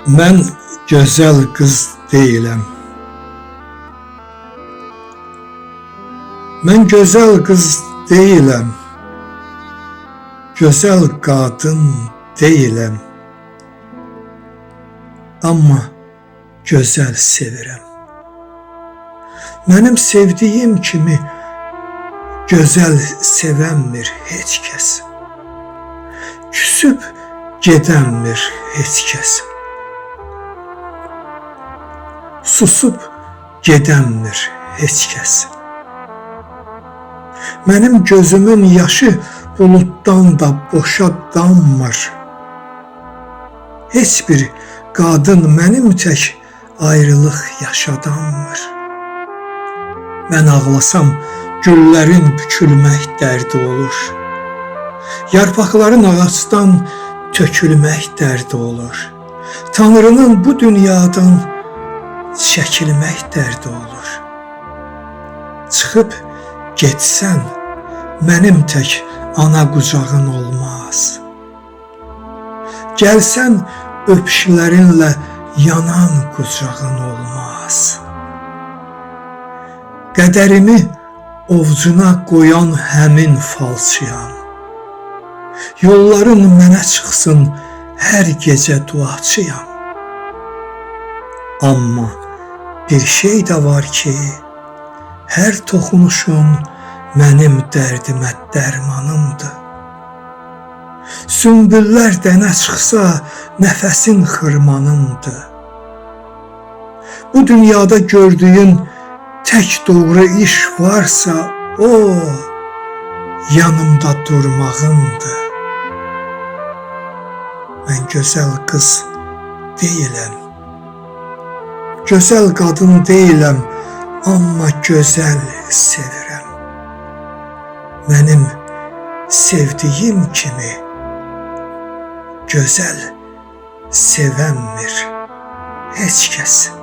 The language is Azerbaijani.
Mən gözəl qız deyiləm. Mən gözəl qız deyiləm. Gözəl qadın deyiləm. Amma gözəl sevirəm. Mənim sevdiyim kimi gözəl sevənmir heç kəs. Küsüb gedənmir heç kəs. Susub gedənmir heç kəs. Mənim gözümün yaşı buluddan da boşa dammır. Heç bir qadın mənim tək ayrılıq yaşadanmır. Mən ağlasam güllərin bükülmək dərdi olur. Yarpaqların ağacdan tökülmək dərdi olur. Tanrının bu dünyadan çəkilmək dərdi olur. Çıxıb getsən, mənim tək ana qucağın olmaz. Gəlsən, öpüşlərinlə yanan qucağın olmaz. Qədərimi ovcuna qoyan həmin falçıyam. Yolların mənə çıxsın, hər gecə duaçıyam. Amma bir şey də var ki, hər toxunuşun mənim dərdimə dərmanımdır. Sümbüllər dənə çıxsa, nəfəsin xırmanımdır. Bu dünyada gördüyün tək doğru iş varsa, o yanımda durmağındır. Mən gözəl qız deyiləm. Gözəl qadın deyiləm, amma gözəl sevirəm. Mənim sevdiyim kimi gözəl sevənmir heç kəs.